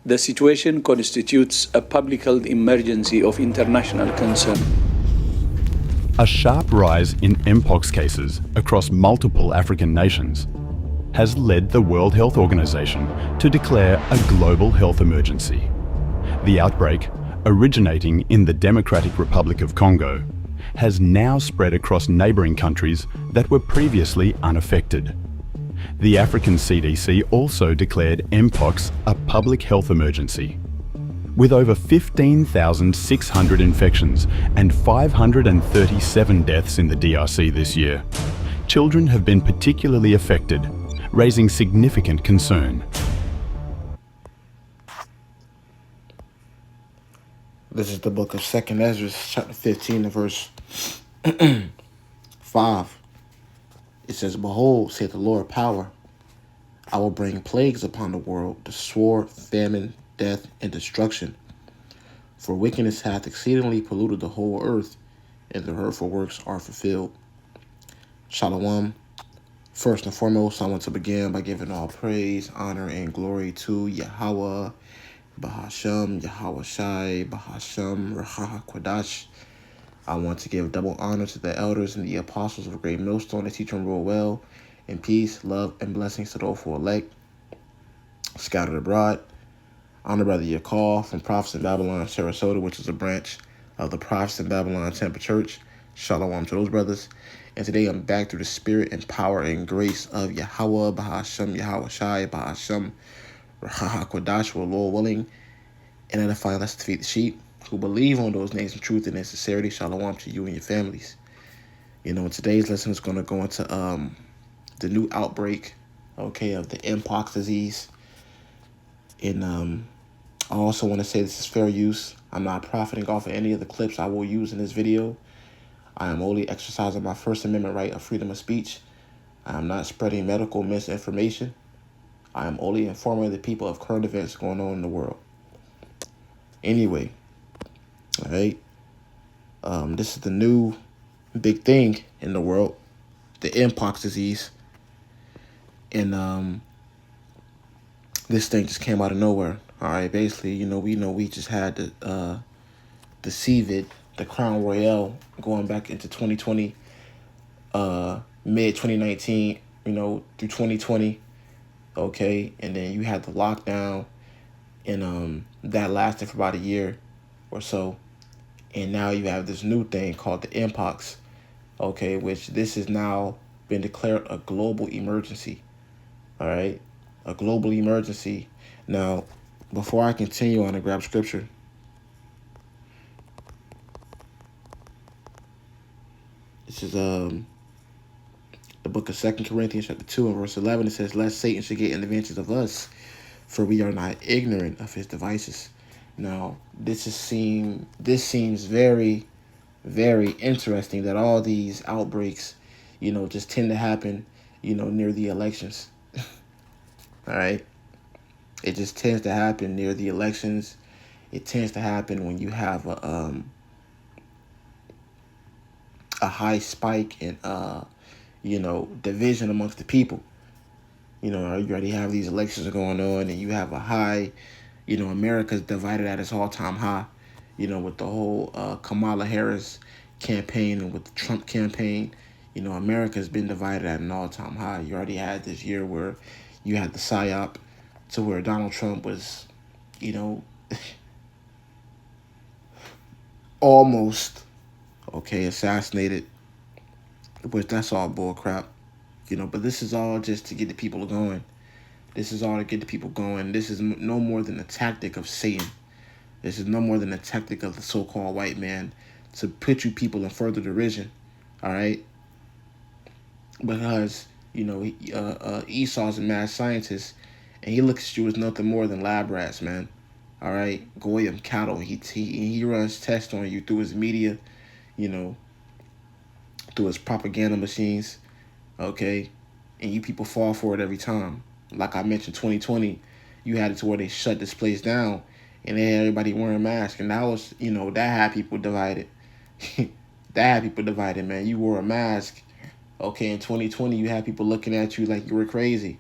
The situation constitutes a public health emergency of international concern. A sharp rise in mpox cases across multiple African nations has led the World Health Organization to declare a global health emergency. The outbreak, originating in the Democratic Republic of Congo, has now spread across neighboring countries that were previously unaffected. The African CDC also declared mpox a public health emergency. With over 15,600 infections and 537 deaths in the DRC this year, children have been particularly affected, raising significant concern. This is the book of 2nd Ezra, chapter 15, and verse 5. It says, "Behold, saith the Lord of power, I will bring plagues upon the world, the sword, famine, death, and destruction. For wickedness hath exceedingly polluted the whole earth, and the hurtful works are fulfilled." Shalom. First and foremost, I want to begin by giving all praise, honor, and glory to Yahawah, BAHASHAM, YAHAWASHI, BAHASHAM, RAAHWABAN. I want to give double honor to the elders and the apostles of the great millstone that teach and rule well, in peace, love, and blessings to those who elect, scattered abroad. Honor Brother Yakal from Prophets in Babylon, Sarasota, which is a branch of the Prophets in Babylon Tampa Church. Shalom to those brothers. And today I'm back through the spirit and power and grace of Yahawah, BAHASHAM, YAHAWASHI, BAHASHAM, RAAHWABAN, Lord willing, and edifying us to feed the sheep who believe on those names in truth and in sincerity. Shalom to you and your families. You know, today's lesson is going to go into the new outbreak, okay, of the mpox disease. And I also want to say this is fair use. I'm not profiting off of any of the clips I will use in this video. I am only exercising my First Amendment right of freedom of speech. I am not spreading medical misinformation. I am only informing the people of current events going on in the world. Anyway, all right, this is the new big thing in the world, the mpox disease. And this thing just came out of nowhere. All right, basically, we just had the CVID, the Crown Royale, going back into 2020, mid 2019, through 2020. Okay, and then you had the lockdown, and that lasted for about a year or so, and now you have this new thing called the mpox. Okay, which this has now been declared a global emergency. All right, a global emergency. Now, before I continue on and grab scripture, this is the book of 2 Corinthians chapter 2 and verse 11. It says, "Lest Satan should get in the advantage of us, for we are not ignorant of his devices." Now, this seems very, very interesting that all these outbreaks, just tend to happen, near the elections. All right. It just tends to happen near the elections. It tends to happen when you have a high spike in, division amongst the people. You already have these elections going on, and you have a high, America's divided at its all-time high, with the whole Kamala Harris campaign and with the Trump campaign. America's been divided at an all-time high. You already had this year where you had the PSYOP to where Donald Trump was, almost, assassinated, which that's all bull crap, but this is all just to get the people going. This is all to get the people going. This is no more than a tactic of Satan. This is no more than a tactic of the so-called white man to put you people in further derision, all right? Because, Esau's a mad scientist, and he looks at you as nothing more than lab rats, man. All right, Goyim cattle. He runs tests on you through his media, through his propaganda machines, okay? And you people fall for it every time. Like I mentioned, 2020, you had it to where they shut this place down, and they had everybody wearing masks, and that was, that had people divided. That had people divided, man. You wore a mask, okay? In 2020, you had people looking at you like you were crazy.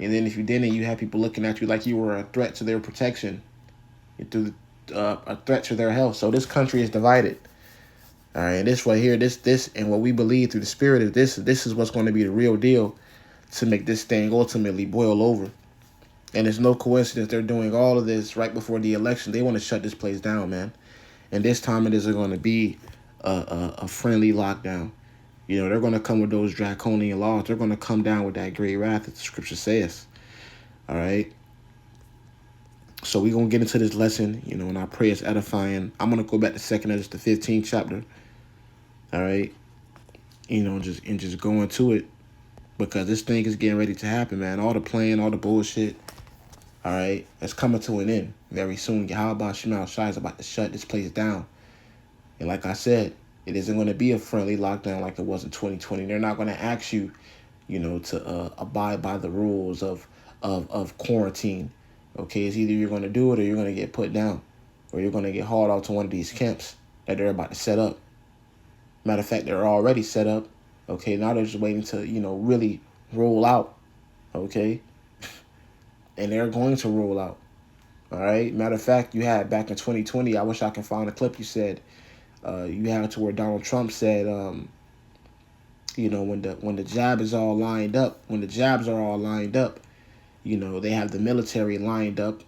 And then if you didn't, you had people looking at you like you were a threat to their protection, a threat to their health. So this country is divided. All right, and this right here, this, and what we believe through the spirit is this. This is what's going to be the real deal to make this thing ultimately boil over. And it's no coincidence they're doing all of this right before the election. They want to shut this place down, man. And this time it isn't going to be a friendly lockdown. You know, they're going to come with those draconian laws. They're going to come down with that great wrath that the scripture says. All right. So we're going to get into this lesson, you know, and I pray it's edifying. I'm going to go back to 2 Esdras, the 15th chapter. All right. You know, just go into it, because this thing is getting ready to happen, man. All the playing, all the bullshit. All right. It's coming to an end very soon. YAHAWASHI is about to shut this place down. And like I said, it isn't going to be a friendly lockdown like it was in 2020. They're not going to ask you, you know, to abide by the rules of quarantine. Okay, it's either you're going to do it or you're going to get put down, or you're going to get hauled out to one of these camps that they're about to set up. Matter of fact, they're already set up. Okay, now they're just waiting to, you know, really roll out. Okay, and they're going to roll out. All right. Matter of fact, you had back in 2020. I wish I can find a clip. You said you had to where Donald Trump said, you know, when the jab is all lined up, when the jabs are all lined up, you know, they have the military lined up.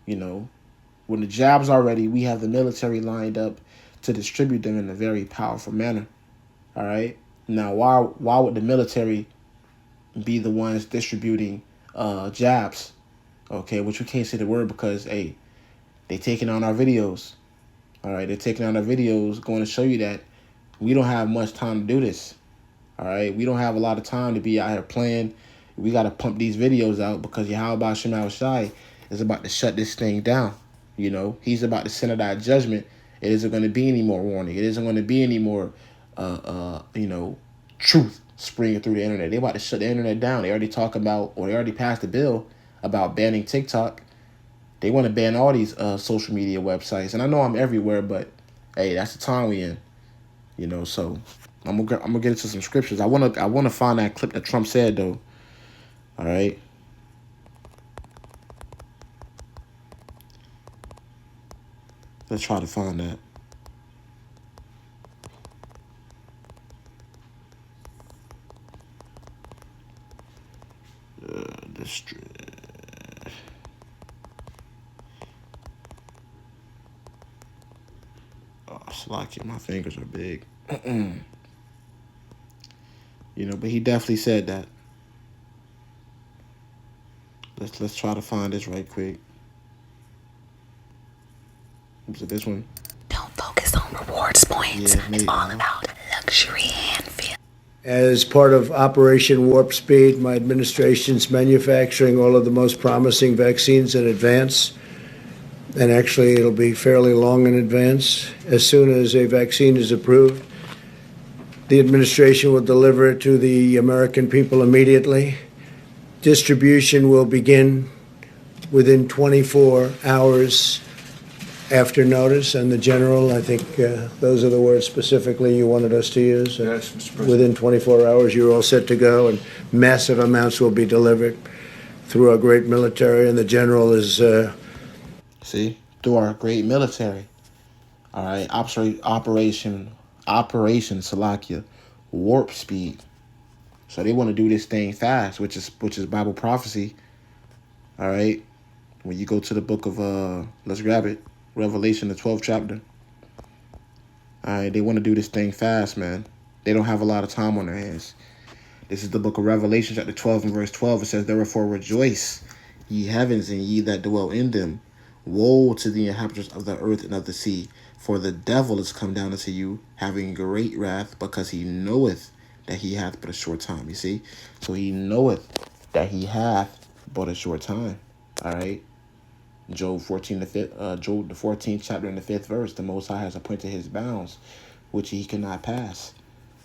You know, when the jabs are ready, we have the military lined up to distribute them in a very powerful manner. All right. Now, why would the military be the ones distributing jabs? Okay, which we can't say the word because, hey, they taking on our videos. All right, they're taking on our videos, going to show you that we don't have much time to do this. All right, we don't have a lot of time to be out here playing. We got to pump these videos out because YAHAWASHI is about to shut this thing down. You know, he's about to send out that judgment. It isn't going to be any more warning. It isn't going to be any more, you know, truth springing through the internet. They're about to shut the internet down. They already talk about, or they already passed a bill about banning TikTok. They want to ban all these social media websites. And I know I'm everywhere, but hey, that's the time we in. You know, so I'm gonna get into some scriptures. I wanna find that clip that Trump said though. All right. Let's try to find that. Slocky, my fingers are big. You know, but he definitely said that. Let's try to find this right quick. Was it this one? Don't focus on rewards points. Yeah, maybe, it's all about luxury and feel. As part of Operation Warp Speed, my administration's manufacturing all of the most promising vaccines in advance. And actually, it'll be fairly long in advance. As soon as a vaccine is approved, the administration will deliver it to the American people immediately. Distribution will begin within 24 hours after notice. And the general, I think those are the words specifically you wanted us to use. Yes, Mr. President. Within 24 hours, you're all set to go, and massive amounts will be delivered through our great military. And the general is... See, through our great military. All right, Operation Salakia, Warp Speed. So they want to do this thing fast, which is Bible prophecy. All right, when you go to the book of let's grab it, Revelation, the 12th chapter. All right, they want to do this thing fast, man. They don't have a lot of time on their hands. This is the book of Revelation, chapter 12 and verse 12. It says, "Therefore rejoice, ye heavens, and ye that dwell in them. Woe to the inhabitants of the earth and of the sea, for the devil is come down unto you, having great wrath, because he knoweth that he hath but a short time." You see? So he knoweth that he hath but a short time. All right? Job 14, Job the 14th chapter and the 5th verse. The Most High has appointed his bounds, which he cannot pass.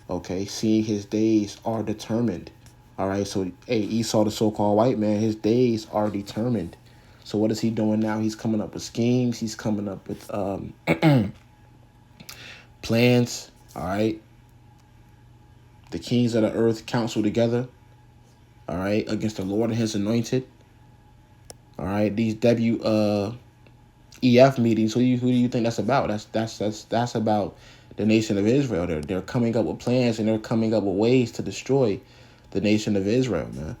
Okay? Seeing his days are determined. All right? So, hey, Esau, the so-called white man, his days are determined. So what is he doing now? He's coming up with schemes. He's coming up with plans. All right. The kings of the earth counsel together. all right, against the Lord and his anointed. All right, these WEF meetings, who do you think that's about? That's about the nation of Israel. They're coming up with plans, and they're coming up with ways to destroy the nation of Israel, man.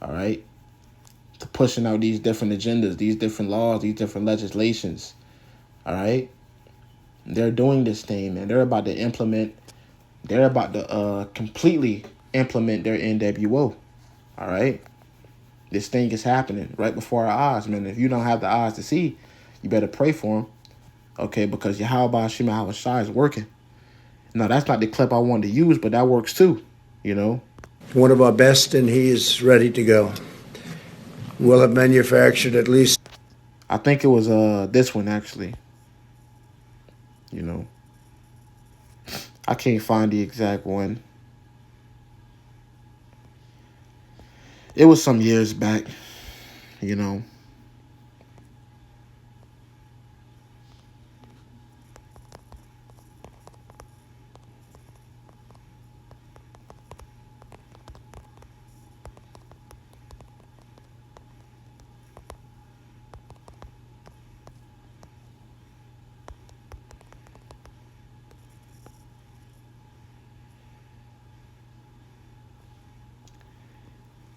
All right, to pushing out these different agendas, these different laws, these different legislations. All right, they're doing this thing, man. They're about to implement. They're about to completely implement their NWO. All right, this thing is happening right before our eyes, man. If you don't have the eyes to see, you better pray for them. Okay, because YAHAWASHI is working. Now, that's not the clip I wanted to use, but that works too, you know. One of our best, and he is ready to go. We'll have manufactured at least. I think it was this one, actually. You know. I can't find the exact one. It was some years back, you know.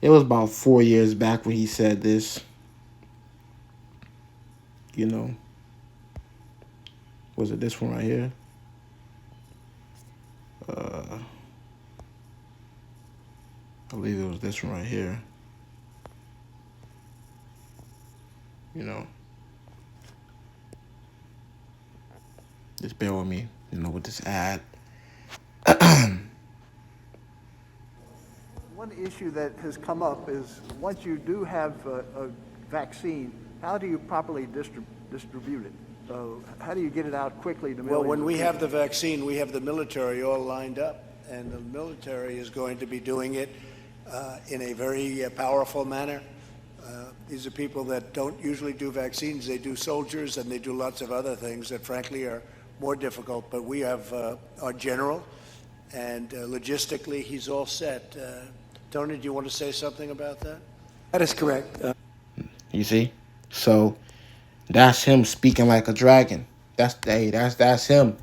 It was about 4 years back when he said this. You know. Was it this one right here? I believe it was this one right here. You know. Just bear with me, you know, with this ad. One issue that has come up is once you do have a vaccine, how do you properly distribute it? How do you get it out quickly to millions? Well, when of we people? have the vaccine, we have the military all lined up, and the military is going to be doing it in a very powerful manner. These are people that don't usually do vaccines. They do soldiers, and they do lots of other things that, frankly, are more difficult. But we have our general, and logistically, he's all set. Tony, do you want to say something about that? That is correct. You see? So that's him speaking like a dragon. That's him.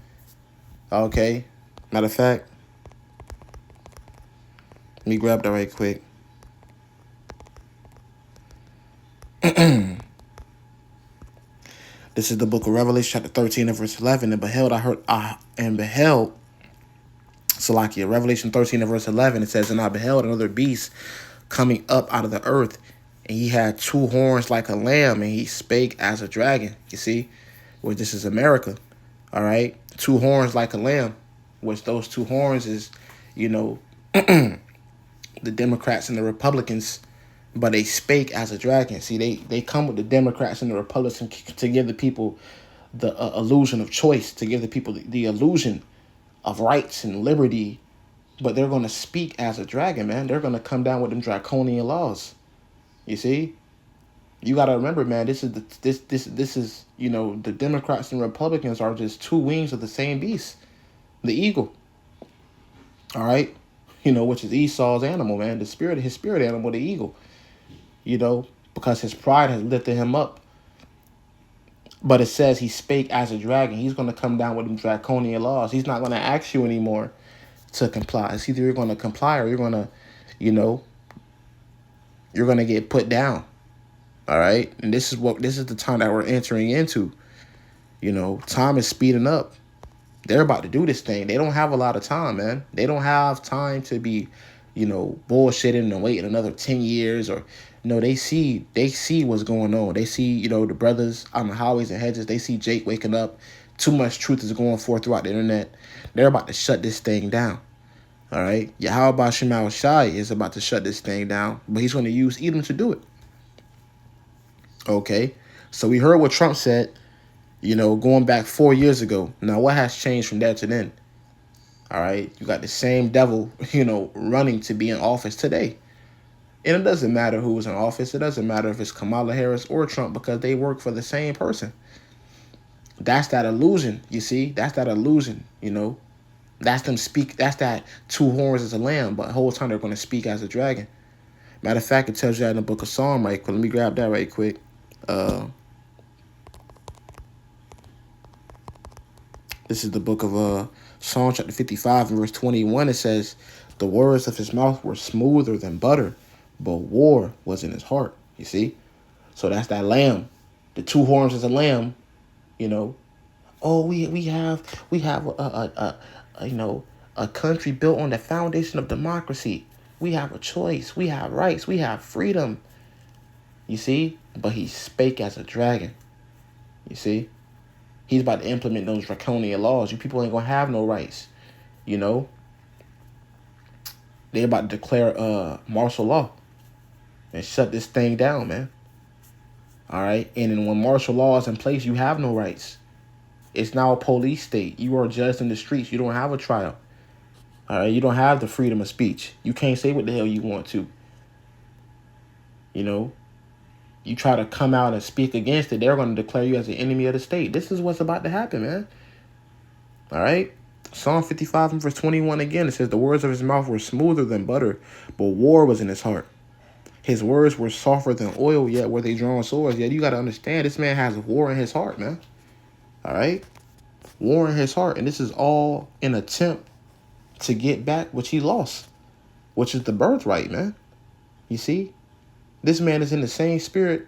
Okay. Matter of fact, let me grab that right quick. This is the book of Revelation, chapter 13 and verse 11. And beheld, Salakia, Revelation 13 and verse 11, it says, and I beheld another beast coming up out of the earth, and he had two horns like a lamb, and he spake as a dragon. You see, which this is America, all right? Two horns like a lamb, which those two horns is, you know, the Democrats and the Republicans, but they spake as a dragon. See, they come with the Democrats and the Republicans to give the people the illusion of choice, to give the people the illusion of rights and liberty, but they're going to speak as a dragon, man. They're going to come down with them draconian laws. You see, you got to remember, man. This is you know, the Democrats and Republicans are just two wings of the same beast, the eagle. All right, you know, which is Esau's animal, man. His spirit animal, the eagle. You know, because his pride has lifted him up. But it says he spake as a dragon. He's going to come down with them draconian laws. He's not going to ask you anymore to comply. It's either you're going to comply or you're going to, you know, you're going to get put down. All right. And this is the time that we're entering into. You know, time is speeding up. They're about to do this thing. They don't have a lot of time, man. They don't have time to be, you know, bullshitting and waiting another 10 years or, no, they see what's going on. They see, you know, the brothers on the highways and hedges. They see Jake waking up. Too much truth is going forth throughout the internet. They're about to shut this thing down. All right. YAHAWASHI is about to shut this thing down, but he's going to use Edom to do it. Okay. So we heard what Trump said, you know, going back 4 years ago. Now, what has changed from there to then? All right. You got the same devil, you know, running to be in office today. And it doesn't matter who was in office. It doesn't matter if it's Kamala Harris or Trump, because they work for the same person. That's that illusion, you see? That's that illusion, you know? That's them speak. That's that two horns as a lamb, but the whole time they're going to speak as a dragon. Matter of fact, it tells you that in the book of Psalm right quick. Let me grab that right quick. This is the book of Psalm chapter 55 and verse 21. It says, the words of his mouth were smoother than butter, but war was in his heart. You see? So that's that lamb. The two horns is a lamb, you know. Oh, we have a country built on the foundation of democracy. We have a choice. We have rights. We have freedom. You see? But he spake as a dragon. You see? He's about to implement those draconian laws. You people ain't going to have no rights. You know? They about to declare martial law and shut this thing down, man. All right? And then when martial law is in place, you have no rights. It's now a police state. You are judged in the streets. You don't have a trial. All right? You don't have the freedom of speech. You can't say what the hell you want to. You know? You try to come out and speak against it, they're going to declare you as an enemy of the state. This is what's about to happen, man. All right? Psalm 55 and verse 21 again, it says, the words of his mouth were smoother than butter, but war was in his heart. His words were softer than oil, yet were they drawn swords. Yet you got to understand, this man has war in his heart, man. All right? War in his heart. And this is all an attempt to get back what he lost, which is the birthright, man. You see? This man is in the same spirit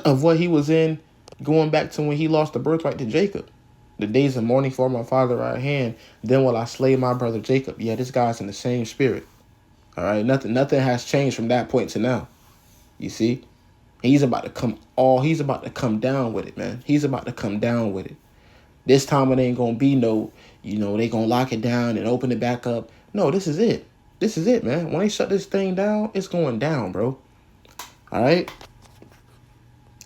of what he was in going back to when he lost the birthright to Jacob. The days of mourning for my father right hand, then will I slay my brother Jacob. Yeah, this guy's in the same spirit. All right, nothing has changed from that point to now. You see? He's about to come down with it, man. He's about to come down with it. This time it ain't gonna be no, they gonna lock it down and open it back up. No, this is it. This is it, man. When they shut this thing down, it's going down, bro. All right?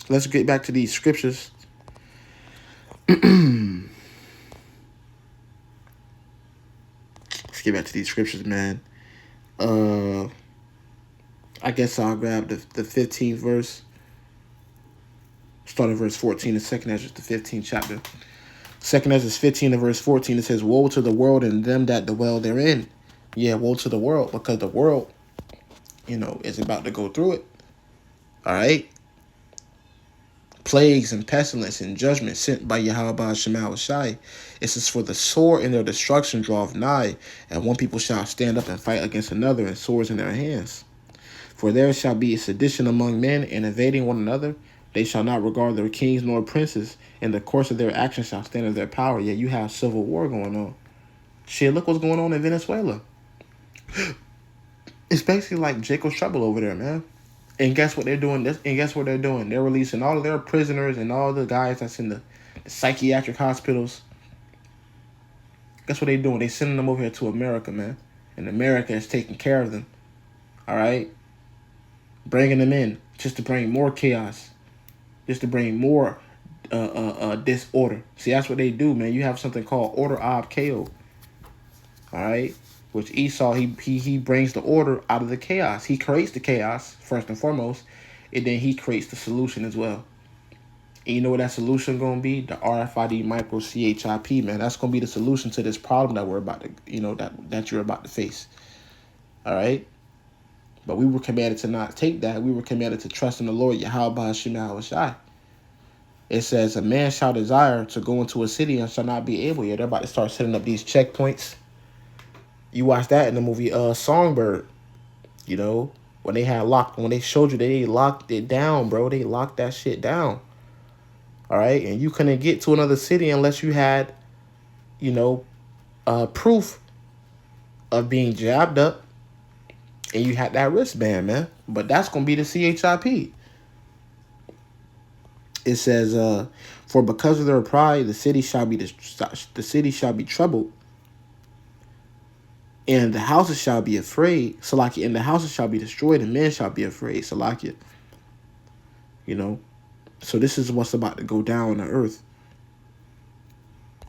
Let's get back to these scriptures. Let's get back to these scriptures, man. I guess I'll grab the 15th verse. Start at verse 14 in 2nd Ezra, the 15th chapter. 2nd Ezra 15 and verse 14, it says, woe to the world and them that dwell therein. Yeah, woe to the world, because the world, is about to go through it. All right? Plagues and pestilence and judgment sent by YAHAWADAH. It says, for the sword in their destruction draweth nigh, and one people shall stand up and fight against another, and swords in their hands. For there shall be a sedition among men, and invading one another. They shall not regard their kings nor princes, and the course of their actions shall stand in their power. Yet you have civil war going on. Shit, look what's going on in Venezuela. It's basically like Jacob's trouble over there, man. And guess what they're doing? They're releasing all of their prisoners and all the guys that's in the psychiatric hospitals. Guess what they're doing? They're sending them over here to America, man. And America is taking care of them. All right? Bringing them in just to bring more chaos. Just to bring more disorder. See, that's what they do, man. You have something called order ob chaos. All right? Which Esau, he brings the order out of the chaos. He creates the chaos, first and foremost, and then he creates the solution as well. And you know what that solution going to be? The RFID micro CHIP, man. That's going to be the solution to this problem that we're about to, that you're about to face. All right? But we were commanded to not take that. We were commanded to trust in the Lord, YAHAWASHI. It says, a man shall desire to go into a city and shall not be able. Yeah, they're about to start setting up these checkpoints. You watch that in the movie Songbird. When they showed you they locked it down, bro. They locked that shit down. All right? And you couldn't get to another city unless you had, proof of being jabbed up. And you had that wristband, man. But that's going to be the CHIP. It says, for because of their pride, the city shall be troubled. And the houses shall be afraid, Salakia, and the houses shall be destroyed, and men shall be afraid, Salakia. So this is what's about to go down on the earth.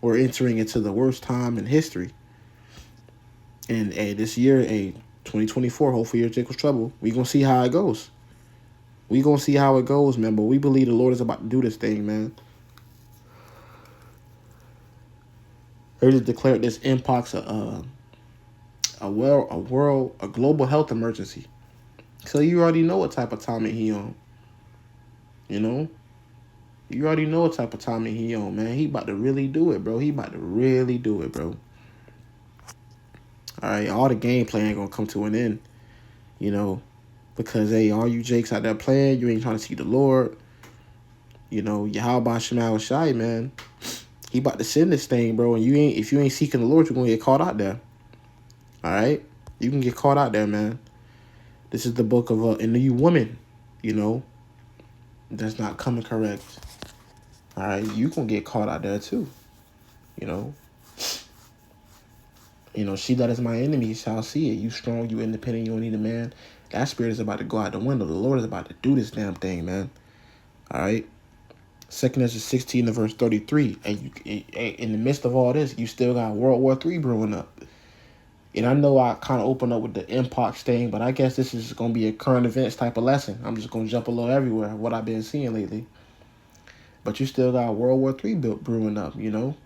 We're entering into the worst time in history. And this year, 2024, hopefully you're Jacob's trouble. We're going to see how it goes. We're going to see how it goes, man. But we believe the Lord is about to do this thing, man. They just declared this mpox a global health emergency. So you already know what type of timing he on. You know? You already know what type of timing he on, man. He about to really do it, bro. He about to really do it, bro. All right, all the gameplay ain't gonna come to an end, you know, because, hey, all you jakes out there playing, you ain't trying to see the Lord. You know, YAHAWASHI, man. He about to send this thing, bro, and if you ain't seeking the Lord, you're gonna get caught out there. All right? You can get caught out there, man. This is the book of a new woman, you know, that's not coming correct. All right, you gonna get caught out there too, you know. You know, she that is my enemy shall see it. You strong, you independent, you don't need a man. That spirit is about to go out the window. The Lord is about to do this damn thing, man. All right. 2 Ezra 16 to verse 33. And you, in the midst of all this, you still got World War III brewing up. And I know I kind of opened up with the Mpox thing, but I guess this is going to be a current events type of lesson. I'm just going to jump a little everywhere, what I've been seeing lately. But you still got World War III brewing up, you know.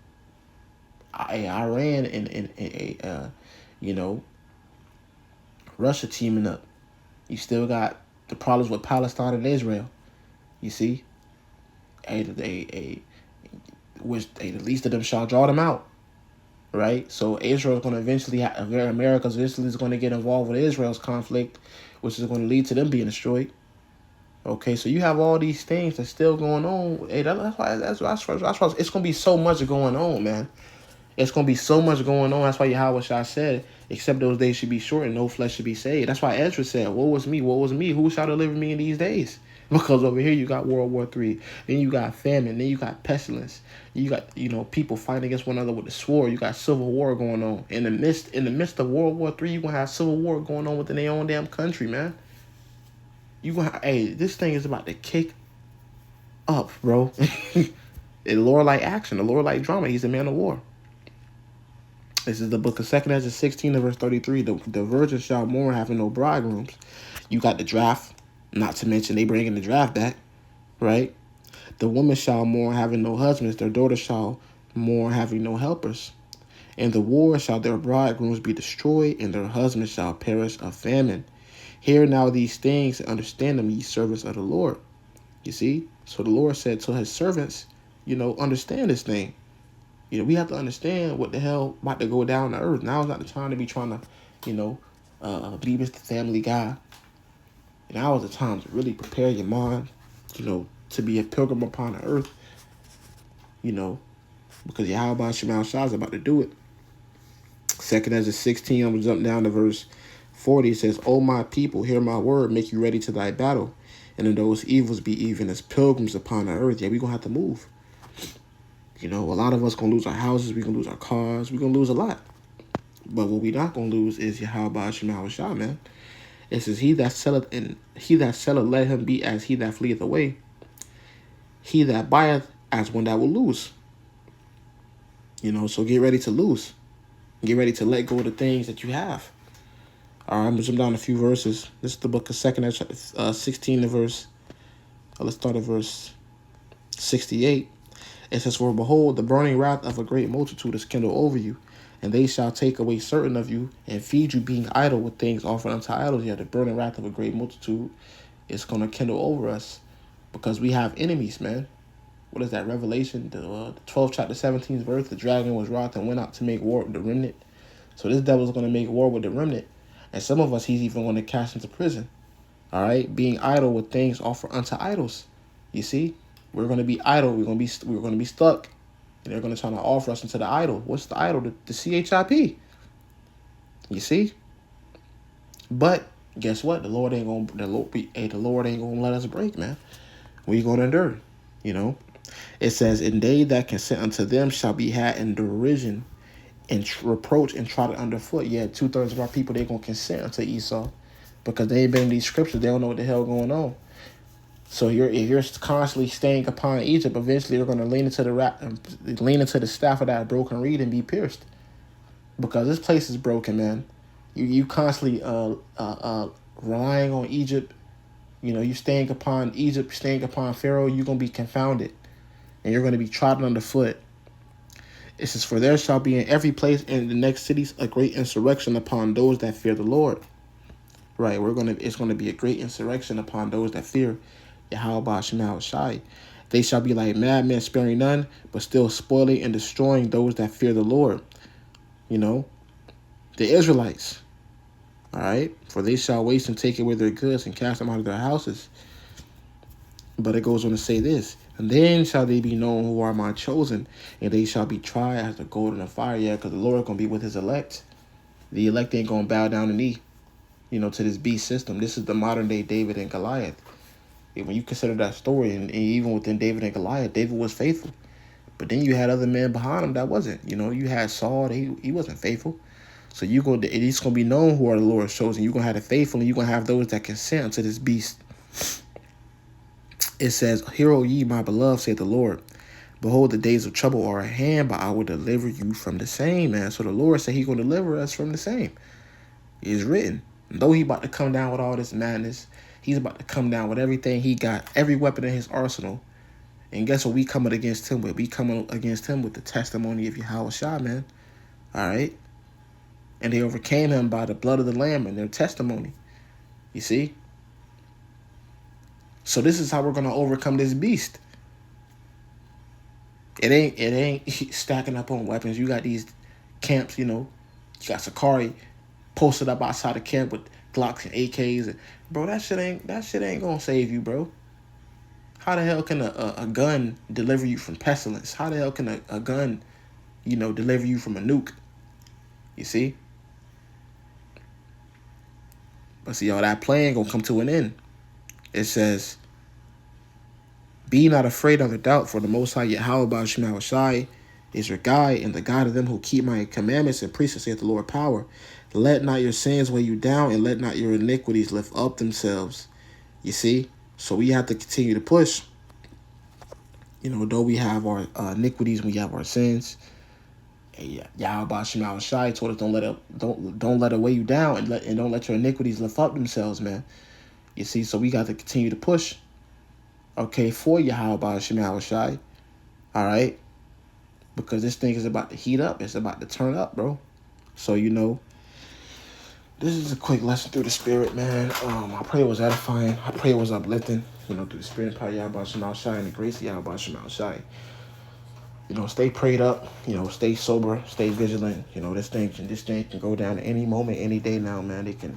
Iran and you know, Russia teaming up. You still got the problems with Palestine and Israel. You see, the least of them shall draw them out, right? So Israel is going to eventually, America's eventually is going to get involved with Israel's conflict, which is going to lead to them being destroyed. Okay, so you have all these things that's still going on. Hey, that's why it's going to be so much going on, man. It's going to be so much going on. That's why Yahawah said, except those days should be short and no flesh should be saved. That's why Ezra said, woe was me, woe was me. Who shall deliver me in these days? Because over here you got World War III. Then you got famine. Then you got pestilence. You got, you know, people fighting against one another with the sword. You got civil war going on. In the midst of World War III, you're going to have civil war going on within their own damn country, man. You gonna hey, this thing is about to kick up, bro. The Lord like action, the Lord like drama. He's a man of war. This is the book of 2 Ezra 16 verse 33. The virgins shall mourn having no bridegrooms. You got the draft, not to mention they bringing the draft back, right? The woman shall mourn having no husbands. Their daughters shall mourn having no helpers. In the war shall their bridegrooms be destroyed, and their husbands shall perish of famine. Hear now these things and understand them, ye servants of the Lord. You see? So the Lord said to his servants, you know, understand this thing. You know, we have to understand what the hell about to go down to earth. Now is not the time to be trying to, you know, be Mr. Family Guy. Now is the time to really prepare your mind, you know, to be a pilgrim upon the earth, you know, because Yahawah is about to do it. 2 Ezra 16, I'm going to jump down to verse 40. It says, O my people, hear my word, make you ready to thy battle. And in those evils be even as pilgrims upon the earth. Yeah, we're going to have to move. You know, a lot of us going to lose our houses. We're going to lose our cars. We're going to lose a lot. But what we're not going to lose is Yahawah, man. It says, he that selleth, let him be as he that fleeth away. He that buyeth as one that will lose. You know, so get ready to lose. Get ready to let go of the things that you have. All right, I'm going to jump down a few verses. This is the book of 2 Ezra 16 to verse, let's start at verse 68. It says, for behold, the burning wrath of a great multitude is kindled over you, and they shall take away certain of you, and feed you being idle with things offered unto idols. Yeah, the burning wrath of a great multitude is going to kindle over us, because we have enemies, man. What is that? Revelation, the 12th chapter, 17th verse. The dragon was wroth and went out to make war with the remnant. So this devil is going to make war with the remnant. And some of us, he's even going to cast into prison. All right, being idle with things offered unto idols. You see, we're going to be idle. We're going to be stuck, and they're going to try to offer us into the idol. What's the idol? The CHIP. You see. But guess what? The Lord ain't going. The Lord ain't going to let us break, man. We're going to endure. You know. It says, and they that consent unto them shall be had in derision, and reproach and trodden underfoot. Yeah, 2/3 of our people, they're going to consent unto Esau, because they ain't been in these scriptures. They don't know what the hell going on. So if you're constantly staying upon Egypt, eventually you're going to lean into the staff of that broken reed and be pierced, because this place is broken, man. You constantly relying on Egypt. You know, you staying upon Egypt, staying upon Pharaoh. You're going to be confounded, and you're going to be trodden underfoot. It says, for there shall be in every place in the next cities a great insurrection upon those that fear the Lord. Right, it's gonna be a great insurrection upon those that fear Yahawah Shai. They shall be like madmen, sparing none, but still spoiling and destroying those that fear the Lord. You know, the Israelites. All right, for they shall waste and take away their goods and cast them out of their houses. But it goes on to say this, and then shall they be known who are my chosen, and they shall be tried as the gold in the fire. Yeah, because the Lord gonna be with his elect. The elect ain't gonna bow down the knee, you know, to this beast system. This is the modern day David and Goliath. And when you consider that story, and even within David and Goliath, David was faithful. But then you had other men behind him that wasn't. You know, you had Saul, he wasn't faithful. So it's gonna be known who are the Lord's chosen. You're gonna have the faithful, and you're gonna have those that consent unto this beast. It says, "Hear, O ye, my beloved, saith the Lord. Behold, the days of trouble are at hand, but I will deliver you from the same," man. So the Lord said he's going to deliver us from the same. It is written. Though he about to come down with all this madness, he's about to come down with everything he got, every weapon in his arsenal. And guess what we coming against him with? We coming against him with the testimony of Yahawashi, man. All right? And they overcame him by the blood of the Lamb and their testimony. You see? So this is how we're going to overcome this beast. It ain't stacking up on weapons. You got these camps, you know. You got Sakari posted up outside the camp with Glocks and AKs. And, bro, that shit ain't gonna save you, bro. How the hell can a gun deliver you from pestilence? How the hell can a gun, you know, deliver you from a nuke? You see? But see, all that playing gonna come to an end. It says, "Be not afraid of the doubt, for the Most High Yahawah Shai is your guide, and the guide of them who keep my commandments and precepts, saith the Lord power. Let not your sins weigh you down, and let not your iniquities lift up themselves." You see? So we have to continue to push. You know, though we have our iniquities, we have our sins. Yahawah Shai told us don't let it weigh you down, and don't let your iniquities lift up themselves, man. You see? So we got to continue to push. Okay, for Yahawah Shai. All right? Because this thing is about to heat up. It's about to turn up, bro. So, you know, this is a quick lesson through the spirit, man. I pray it was edifying. I pray it was uplifting, you know, through the spirit and power of Yahawah Shai and the grace of Yahawah Shai. You know, stay prayed up. You know, stay sober. Stay vigilant. You know, this thing can go down at any moment, any day now, man. They can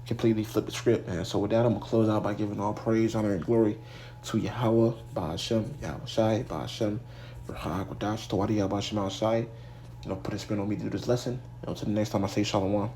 completely flip the script, man. So with that, I'm going to close out by giving all praise, honor, and glory to Yahawah, BAHASHAM, YAHAWASHI, BAHASHAM, RAAHWABAN, Tawadi Yahawah Shai. You know, put a spin on me to do this lesson. You know, until the next time I say Shalom.